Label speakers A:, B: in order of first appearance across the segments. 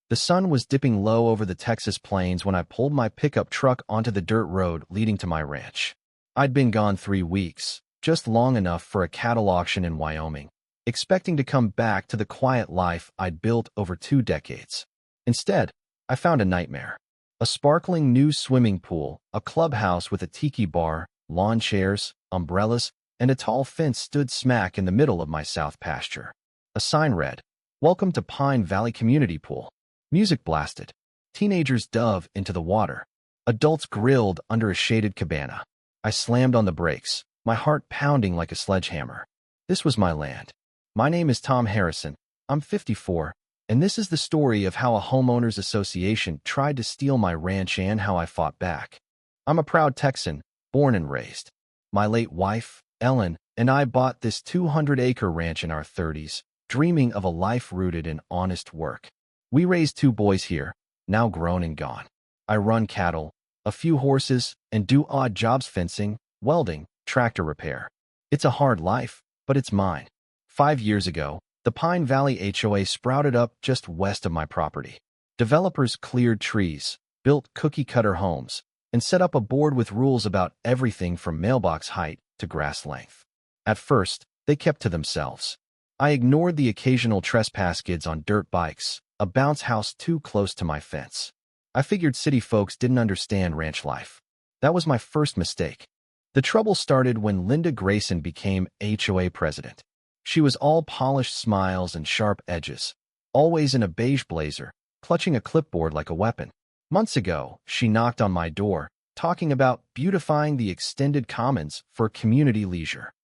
A: The sun was dipping low over the Texas plains when I pulled my pickup truck onto the dirt road leading to my ranch. I'd been gone 3 weeks, just long enough for a cattle auction in Wyoming, expecting to come back to the quiet life I'd built over 2 decades. Instead, I found a nightmare. A sparkling new swimming pool, a clubhouse with a tiki bar, lawn chairs, umbrellas, and a tall fence stood smack in the middle of my south pasture. A sign read, "Welcome to Pine Valley Community Pool." Music blasted. Teenagers dove into the water. Adults grilled under a shaded cabana. I slammed on the brakes, my heart pounding like a sledgehammer. This was my land. My name is Tom Harrison. I'm 54, and this is the story of how a homeowners association tried to steal my ranch and how I fought back. I'm a proud Texan, born and raised. My late wife, Ellen, and I bought this 200-acre ranch in our 30s, dreaming of a life rooted in honest work. We raised 2 boys here, now grown and gone. I run cattle, a few horses, and do odd jobs: fencing, welding, tractor repair. It's a hard life, but it's mine. 5 years ago, the Pine Valley HOA sprouted up just west of my property. Developers cleared trees, built cookie-cutter homes, and set up a board with rules about everything from mailbox height to grass length. At first, they kept to themselves. I ignored the occasional trespass kids on dirt bikes, a bounce house too close to my fence. I figured city folks didn't understand ranch life. That was my first mistake. The trouble started when Linda Grayson became HOA president. She was all polished smiles and sharp edges, always in a beige blazer, clutching a clipboard like a weapon. Months ago, she knocked on my door, talking about beautifying the extended commons for community leisure.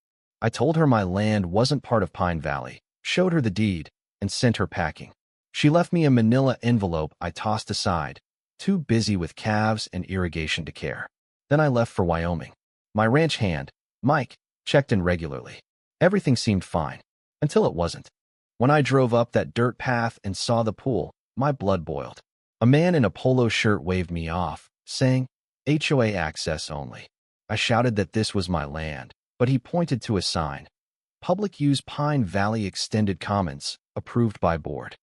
A: I told her my land wasn't part of Pine Valley, showed her the deed, and sent her packing. She left me a manila envelope I tossed aside, too busy with calves and irrigation to care. Then I left for Wyoming. My ranch hand, Mike, checked in regularly. Everything seemed fine, until it wasn't. When I drove up that dirt path and saw the pool, my blood boiled. A man in a polo shirt waved me off, saying, "HOA access only." I shouted that this was my land, but he pointed to a sign. "Public use Pine Valley Extended Commons, approved by board."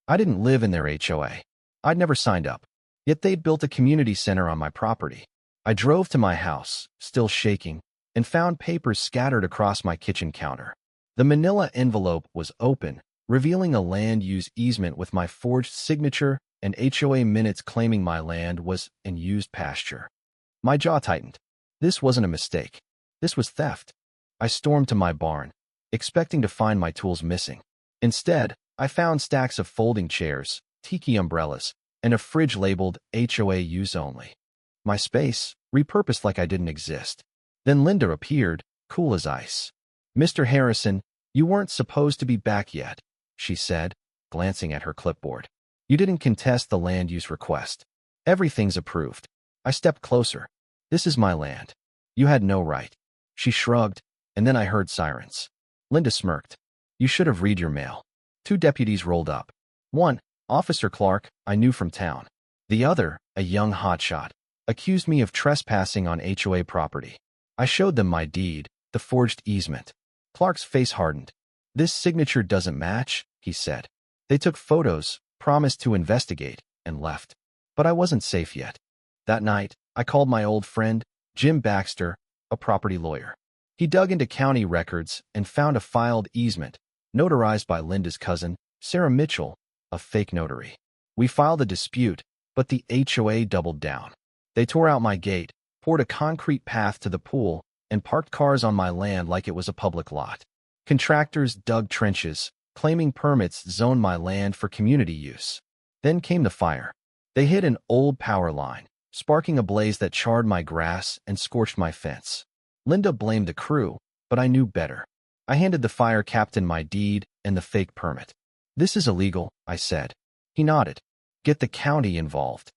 A: I didn't live in their HOA. I'd never signed up. Yet they'd built a community center on my property. I drove to my house, still shaking, and found papers scattered across my kitchen counter. The manila envelope was open, revealing a land use easement with my forged signature and HOA minutes claiming my land was in used pasture. My jaw tightened. This wasn't a mistake. This was theft. I stormed to my barn, expecting to find my tools missing. Instead, I found stacks of folding chairs, tiki umbrellas, and a fridge labeled HOA use only. My space, repurposed like I didn't exist. Then Linda appeared, cool as ice. "Mr. Harrison, you weren't supposed to be back yet," she said, glancing at her clipboard. "You didn't contest the land use request. Everything's approved." I stepped closer. "This is my land. You had no right." She shrugged, and then I heard sirens. Linda smirked. "You should have read your mail." 2 deputies rolled up. One, Officer Clark, I knew from town. The other, a young hotshot, accused me of trespassing on HOA property. I showed them my deed, the forged easement. Clark's face hardened. "This signature doesn't match," he said. They took photos, promised to investigate, and left. But I wasn't safe yet. That night, I called my old friend, Jim Baxter, a property lawyer. He dug into county records and found a filed easement, notarized by Linda's cousin, Sarah Mitchell, a fake notary. We filed a dispute, but the HOA doubled down. They tore out my gate, poured a concrete path to the pool, and parked cars on my land like it was a public lot. Contractors dug trenches, claiming permits zoned my land for community use. Then came the fire. They hit an old power line, sparking a blaze that charred my grass and scorched my fence. Linda blamed the crew, but I knew better. I handed the fire captain my deed and the fake permit. "This is illegal," I said. He nodded. "Get the county involved."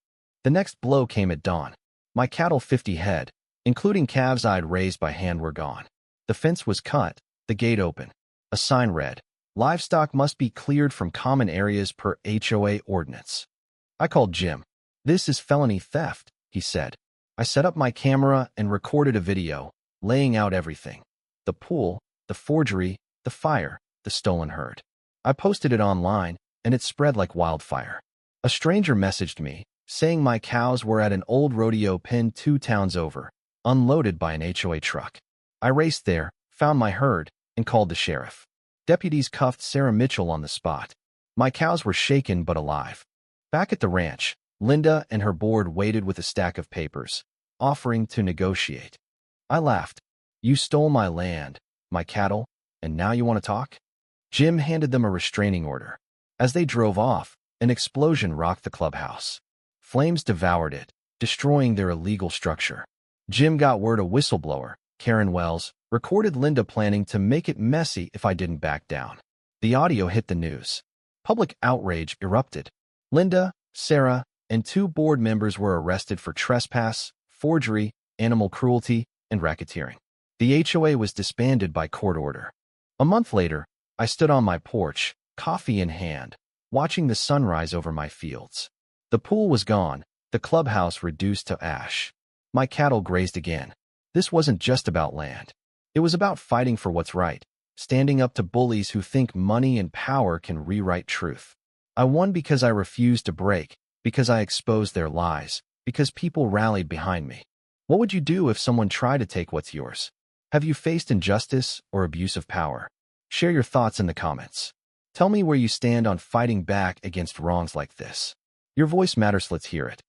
A: The next blow came at dawn. My cattle, 50 head, including calves I'd raised by hand, were gone. The fence was cut, the gate open. A sign read, "Livestock must be cleared from common areas per HOA ordinance." I called Jim. "This is felony theft," he said. I set up my camera and recorded a video, laying out everything. The pool, the forgery, the fire, the stolen herd. I posted it online, and it spread like wildfire. A stranger messaged me, saying my cows were at an old rodeo pen 2 towns over, unloaded by an HOA truck. I raced there, found my herd, and called the sheriff. Deputies cuffed Sarah Mitchell on the spot. My cows were shaken but alive. Back at the ranch, Linda and her board waited with a stack of papers, offering to negotiate. I laughed. You stole my land, my cattle, and now you want to talk? Jim handed them a restraining order. As they drove off, an explosion rocked the clubhouse. Flames devoured it, destroying their illegal structure. Jim got word a whistleblower, Karen Wells, recorded Linda planning to make it messy if I didn't back down. The audio hit the news. Public outrage erupted. Linda, Sarah, and 2 board members were arrested for trespass, forgery, animal cruelty, and racketeering. The HOA was disbanded by court order. A month later, I stood on my porch, coffee in hand, watching the sunrise over my fields. The pool was gone, the clubhouse reduced to ash. My cattle grazed again. This wasn't just about land. It was about fighting for what's right, standing up to bullies who think money and power can rewrite truth. I won because I refused to break, because I exposed their lies, because people rallied behind me. What would you do if someone tried to take what's yours? Have you faced injustice or abuse of power? Share your thoughts in the comments. Tell me where you stand on fighting back against wrongs like this. Your voice matters, let's hear it.